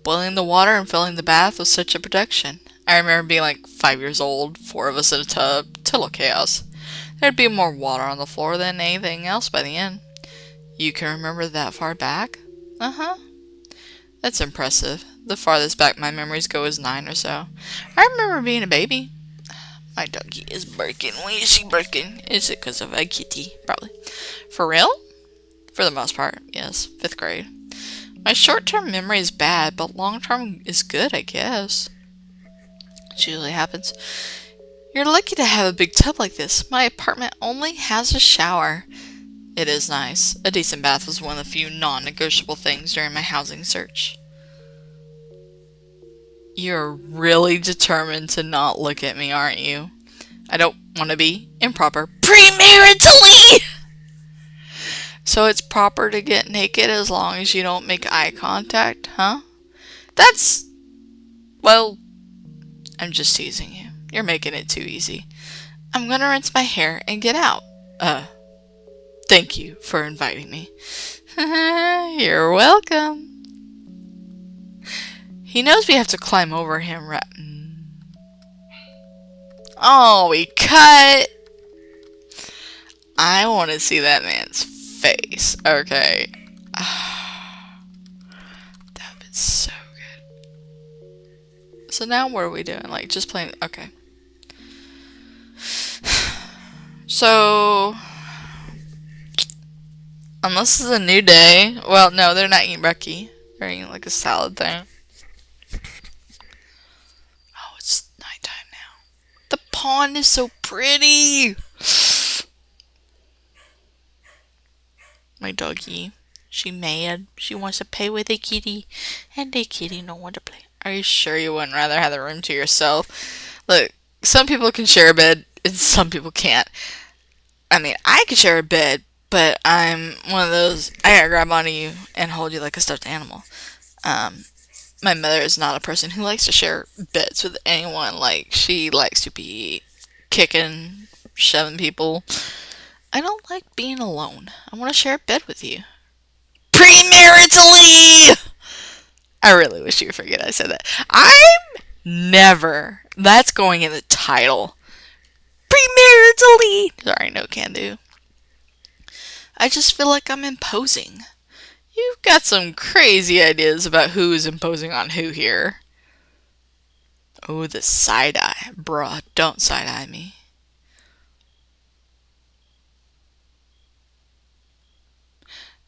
Boiling the water and filling the bath was such a production. I remember being like 5 years old, 4 of us in a tub, total chaos. There'd be more water on the floor than anything else by the end. You can remember that far back? Uh-huh. That's impressive. The farthest back my memories go is 9 or so. I remember being a baby. My doggy is barking. Why is she barking? Is it because of a kitty? Probably. For real? For the most part, yes. 5th grade. My short-term memory is bad, but long-term is good, I guess. It usually happens. You're lucky to have a big tub like this. My apartment only has a shower. It is nice. A decent bath was one of the few non-negotiable things during my housing search. You're really determined to not look at me, aren't you? I don't want to be improper. Premaritally! So it's proper to get naked as long as you don't make eye contact, huh? That's... well... I'm just teasing you. You're making it too easy. I'm gonna rinse my hair and get out. Thank you for inviting me. You're welcome. He knows we have to climb over him, right? Oh, we cut. I want to see that man's face. Okay. That would be so good. So now what are we doing? Like, just playing... Okay. So... unless it's a new day... Well, no, they're not eating brekkie. They're eating, like, a salad thing. Oh, it's nighttime now. The pond is so pretty! My doggy. She mad. She wants to play with a kitty. And the kitty don't want to play. Are you sure you wouldn't rather have the room to yourself? Look, some people can share a bed, and some people can't. I mean, I could share a bed, but I'm one of those, I gotta grab onto you and hold you like a stuffed animal. My mother is not a person who likes to share beds with anyone. Like, she likes to be kicking, shoving people. I don't like being alone. I want to share a bed with you. Premaritally! I really wish you would forget I said that. I'm never. That's going in the title. Premaritally! Sorry, no can do. I just feel like I'm imposing. You've got some crazy ideas about who's imposing on who here. Oh, the side-eye. Bruh, don't side-eye me.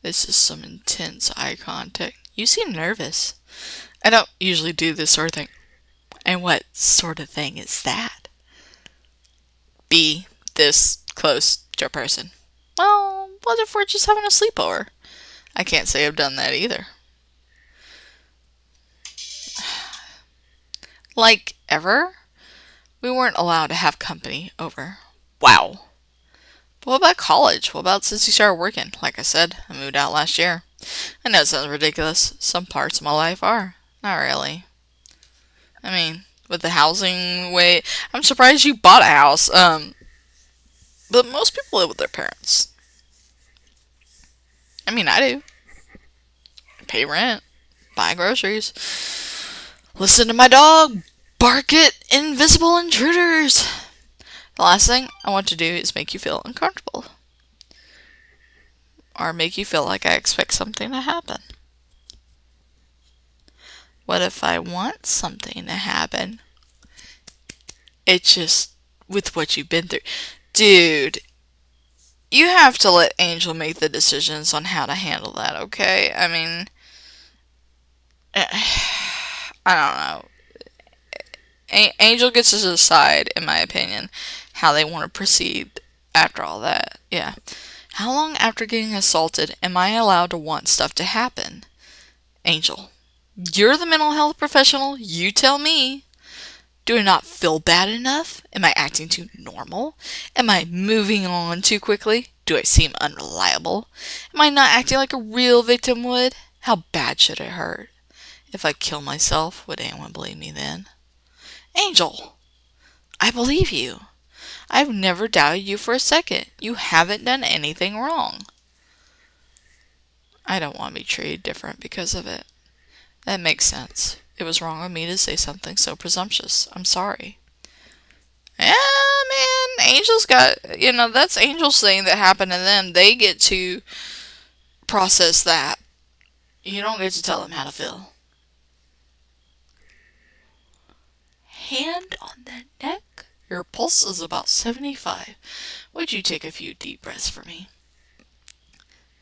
This is some intense eye contact. You seem nervous. I don't usually do this sort of thing. And what sort of thing is that? Be this close to a person. Well, what if we're just having a sleepover? I can't say I've done that either. Like, ever? We weren't allowed to have company over. Wow. But what about college? What about since you started working? Like I said, I moved out last year. I know it sounds ridiculous. Some parts of my life are. Not really. I mean, with the housing way, I'm surprised you bought a house. But most people live with their parents. I mean, I do. Pay rent, buy groceries, listen to my dog bark at invisible intruders. The last thing I want to do is make you feel uncomfortable. Or make you feel like I expect something to happen. What if I want something to happen? It's just with what you've been through. Dude, you have to let Angel make the decisions on how to handle that, okay? I mean, I don't know. Angel gets to decide, in my opinion, how they want to proceed after all that. Yeah. How long after getting assaulted am I allowed to want stuff to happen? Angel, you're the mental health professional. You tell me. Do I not feel bad enough? Am I acting too normal? Am I moving on too quickly? Do I seem unreliable? Am I not acting like a real victim would? How bad should it hurt? If I kill myself, would anyone believe me then? Angel, I believe you. I've never doubted you for a second. You haven't done anything wrong. I don't want to be treated different because of it. That makes sense. It was wrong of me to say something so presumptuous. I'm sorry. Yeah, man, Angel's got, that's Angel's thing that happened to them. They get to process that. You don't get to tell them how to feel. Hand on the neck. Your pulse is about 75. Would you take a few deep breaths for me?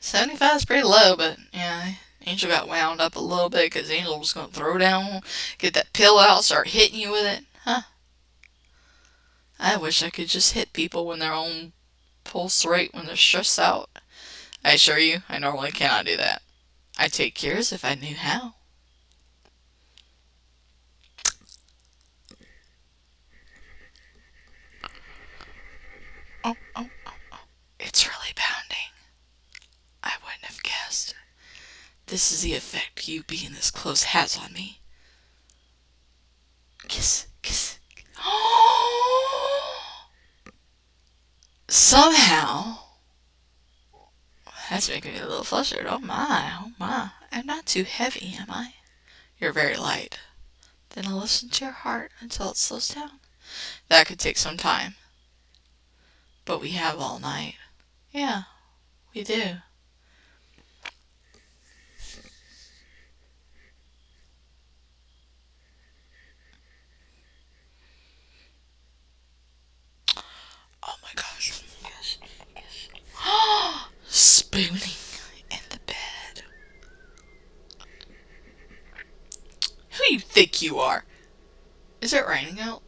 75 is pretty low, but yeah, Angel got wound up a little bit because Angel was going to throw down, get that pill out, start hitting you with it. Huh? I wish I could just hit people when their own pulse rate when they're stressed out. I assure you, I normally cannot do that. I'd take cures if I knew how. Oh. It's really pounding. I wouldn't have guessed. This is the effect you being this close has on me. Kiss. Somehow, that's making me a little flustered. Oh my. I'm not too heavy, am I? You're very light. Then I'll listen to your heart until it slows down. That could take some time. But we have all night. Yeah, we do. Oh my gosh. Yes. Spooning in the bed. Who do you think you are? Is it raining out?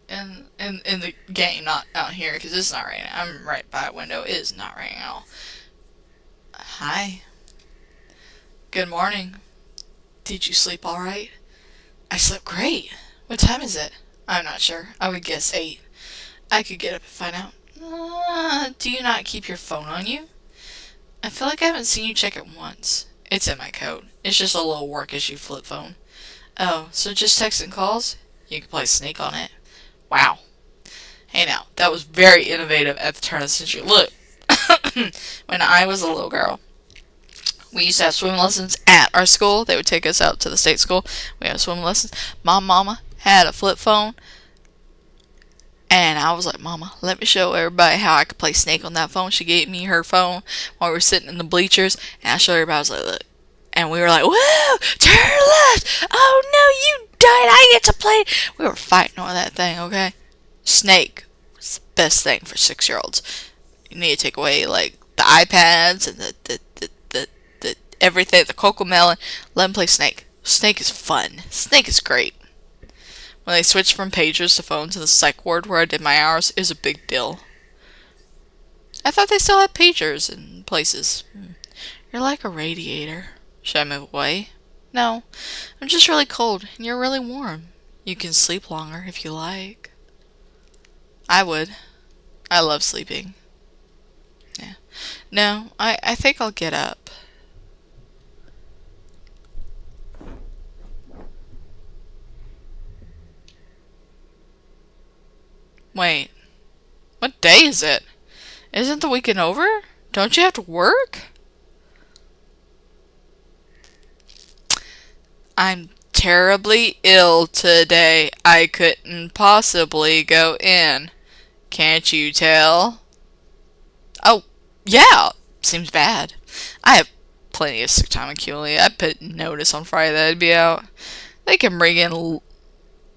In the game, not out here, because it's not raining. I'm right by a window. It is not raining at all. Hi. Good morning. Did you sleep alright? I slept great. What time is it? I'm not sure. I would guess 8. I could get up and find out. Do you not keep your phone on you? I feel like I haven't seen you check it once. It's in my coat. It's just a little work issue flip phone. Oh, so just text and calls? You can play Snake on it. Wow. Hey now, that was very innovative at the turn of the century. Look, when I was a little girl, we used to have swimming lessons at our school. They would take us out to the state school. We had swimming lessons. My mama had a flip phone. And I was like, Mama, let me show everybody how I could play Snake on that phone. She gave me her phone while we were sitting in the bleachers. And I showed everybody. I was like, look. And we were like, whoa, turn left. Oh, no, you died. I get to play. We were fighting over that thing, okay? Snake was the best thing for 6-year-olds. You need to take away, like, the iPads and the everything, the Cocoa Melon. Let them play Snake. Snake is fun. Snake is great. When they switched from pagers to phones in the psych ward where I did my hours, it was a big deal. I thought they still had pagers in places. You're like a radiator. Should I move away? No. I'm just really cold, and you're really warm. You can sleep longer if you like. I would. I love sleeping. Yeah. No, I think I'll get up. Wait. What day is it? Isn't the weekend over? Don't you have to work? I'm terribly ill today. I couldn't possibly go in. Can't you tell? Oh, yeah. Seems bad. I have plenty of sick time accumulated. I put notice on Friday that I'd be out. They can bring in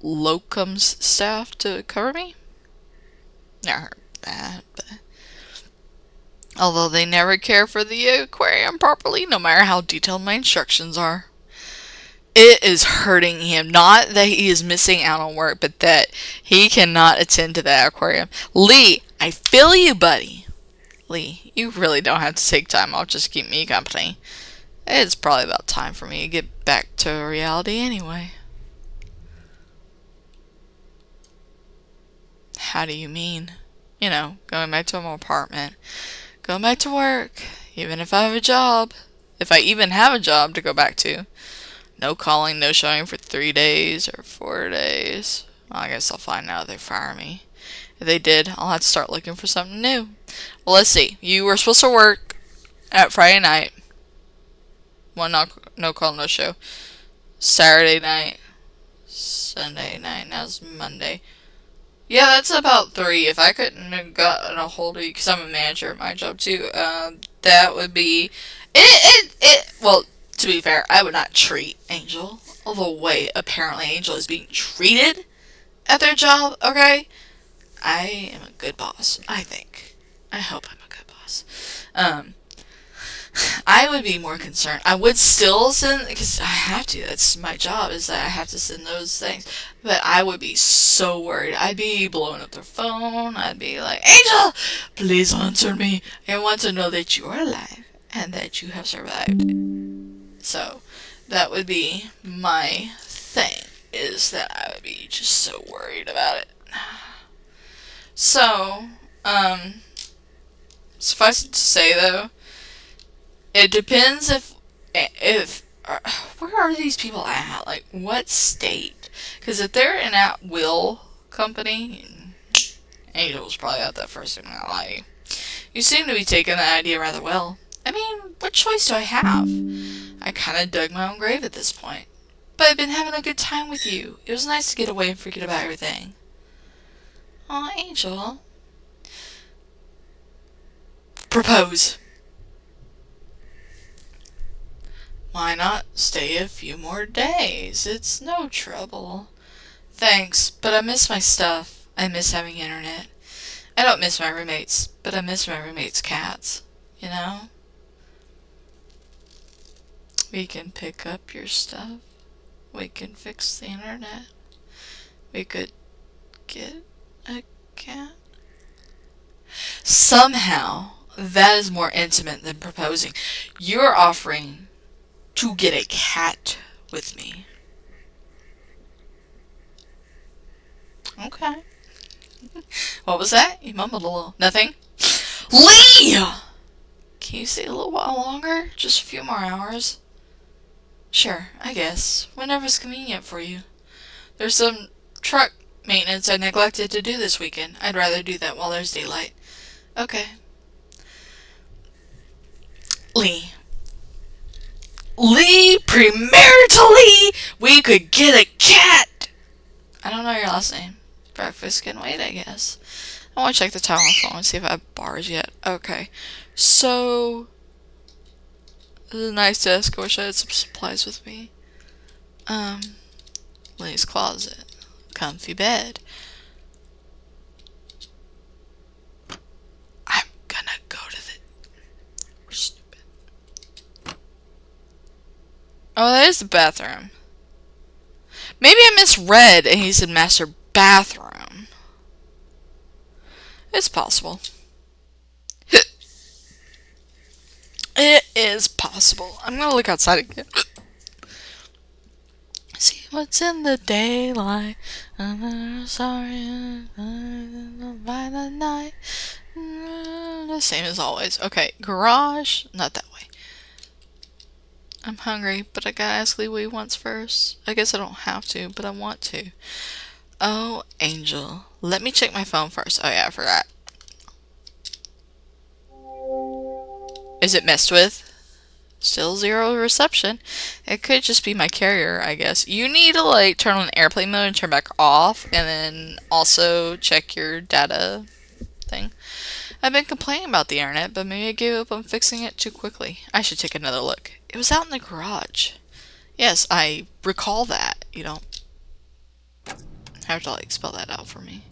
locums staff to cover me. Never heard that, but although they never care for the aquarium properly, no matter how detailed my instructions are. It is hurting him. Not that he is missing out on work, but that he cannot attend to that aquarium. Lee, I feel you, buddy. Lee, you really don't have to take time off just to keep me company. It's probably about time for me to get back to reality anyway. How do you mean? You know, going back to my apartment. Going back to work. Even if I have a job. If I even have a job to go back to. No calling, no showing for 3 days or 4 days. Well, I guess I'll find out if they fire me. If they did, I'll have to start looking for something new. Well, let's see. You were supposed to work at Friday night. One no call, no show. Saturday night. Sunday night. Now it's Monday. Yeah, that's about 3. If I couldn't have gotten a hold of you, because I'm a manager at my job too, that would be... Well, to be fair, I would not treat Angel the way apparently Angel is being treated at their job, okay? I am a good boss, I think. I hope I'm a good boss. I would be more concerned. I would still send, because I have to, that's my job, is that I have to send those things. But I would be so worried. I'd be blowing up their phone. I'd be like, Angel, please answer me. I want to know that you are alive and that you have survived. So, that would be my thing, is that I would be just so worried about it. So, suffice it to say though, it depends if where are these people at? Like, what state? Because if they're an at-will company, Angel's probably out that first, I'm not lying. You seem to be taking the idea rather well. I mean, what choice do I have? I kind of dug my own grave at this point. But I've been having a good time with you. It was nice to get away and forget about everything. Aw, Angel. Propose. Why not stay a few more days? It's no trouble. Thanks, but I miss my stuff. I miss having internet. I don't miss my roommates, but I miss my roommates' cats. You know? We can pick up your stuff. We can fix the internet. We could get a cat. Somehow, that is more intimate than proposing. You're offering to get a cat with me. Okay. What was that? You mumbled a little. Nothing? Lee! Can you stay a little while longer? Just a few more hours? Sure, I guess. Whenever's convenient for you. There's some truck maintenance I neglected to do this weekend. I'd rather do that while there's daylight. Okay. Lee. Lee, premaritally, we could get a cat! I don't know your last name. Breakfast can wait, I guess. I want to check the time on my phone and see if I have bars yet. Okay. So, this is a nice desk. I wish I had some supplies with me. Lee's closet. Comfy bed. I'm gonna go to the... We're stupid. Oh, that is the bathroom. Maybe I misread and he said master bathroom. It's possible. It is possible. I'm gonna look outside again. See what's in the daylight. I'm sorry by the night. The same as always. Okay, garage. Not that way. I'm hungry, but I gotta ask Lee what he wants first. I guess I don't have to, but I want to. Oh, Angel. Let me check my phone first. Oh yeah, I forgot. Is it messed with? Still 0 reception. It could just be my carrier, I guess. You need to like turn on airplane mode and turn back off, and then also check your data thing. I've been complaining about the internet, but maybe I gave up on fixing it too quickly. I should take another look. It was out in the garage. Yes, I recall that. You don't have to like spell that out for me.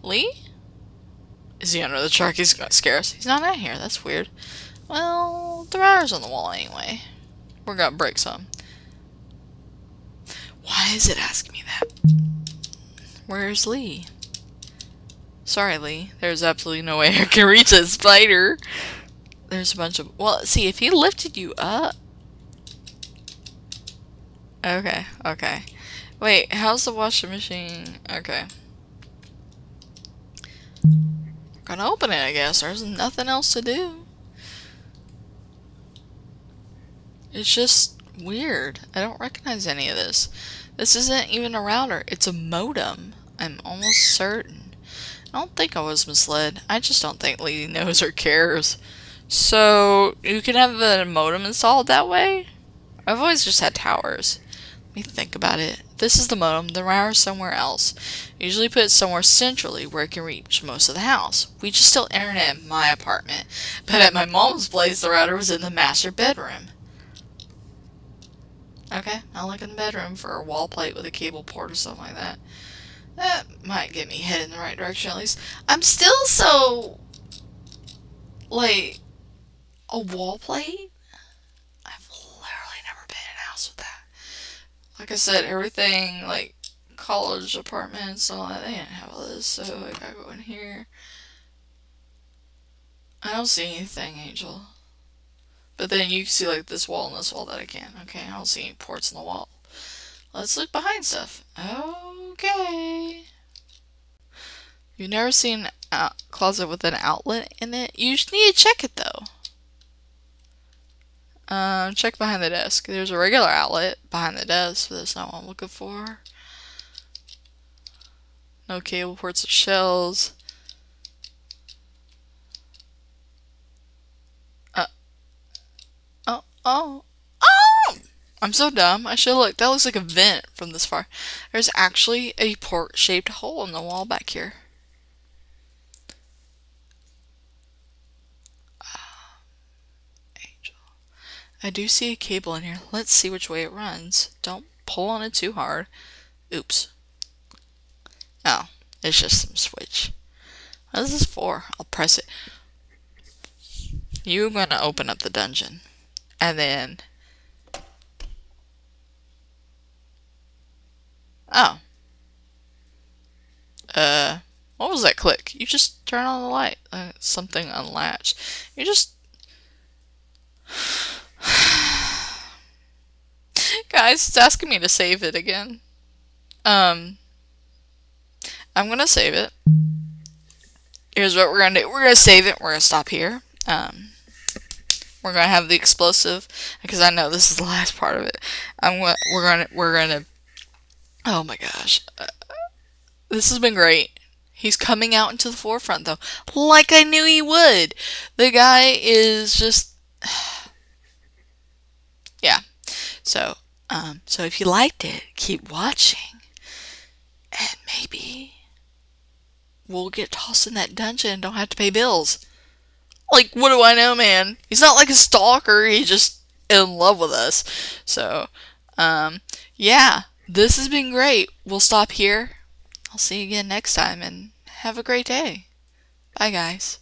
Lee? Is he under the truck? He's gonna scare us. He's not out here. That's weird. Well, the router's on the wall anyway. We're gonna break some. Why is it asking me that? Where's Lee? Sorry, Lee. There's absolutely no way I can reach a spider. There's a bunch of... Well, see, if he lifted you up... Okay, okay. Wait, how's the washing machine? Okay. Gonna open it, I guess. There's nothing else to do. It's just weird. I don't recognize any of this. This isn't even a router. It's a modem. I'm almost certain. I don't think I was misled. I just don't think Lee knows or cares. So, you can have a modem installed that way? I've always just had towers. Let me think about it. This is the modem. The router's somewhere else. Usually put it somewhere centrally where it can reach most of the house. We just steal internet in my apartment. But at my mom's place, the router was in the master bedroom. Okay, I'll look in the bedroom for a wall plate with a cable port or something like that. That might get me headed in the right direction at least. I'm still so... like... a wall plate? I've literally never been in a house with that. Like I said, everything, like, college apartments and all that, they didn't have all this, so I gotta go in here. I don't see anything, Angel. But then you can see, like, this wall and this wall that I can. Okay, I don't see any ports on the wall. Let's look behind stuff. Okay. You've never seen a closet with an outlet in it? You just need to check it, though. Check behind the desk. There's a regular outlet behind the desk, but that's not what I'm looking for. No cable ports or shells. Oh! I'm so dumb. I should look. That looks like a vent from this far. There's actually a port-shaped hole in the wall back here. Angel. I do see a cable in here. Let's see which way it runs. Don't pull on it too hard. Oops. Oh, it's just some switch. What is this for? I'll press it. You're gonna open up the dungeon. And then... oh. What was that click? You just turn on the light. Something unlatched. You just... Guys, it's asking me to save it again. I'm gonna save it. Here's what we're gonna do. We're gonna save it. We're gonna stop here. We're gonna have the explosive because I know this is the last part of it. We're gonna. Oh my gosh, this has been great. He's coming out into the forefront though, like I knew he would. The guy is just, yeah. So, so if you liked it, keep watching, and maybe we'll get tossed in that dungeon and don't have to pay bills. Like, what do I know, man? He's not like a stalker. He's just in love with us. So, yeah, this has been great. We'll stop here. I'll see you again next time, and have a great day. Bye, guys.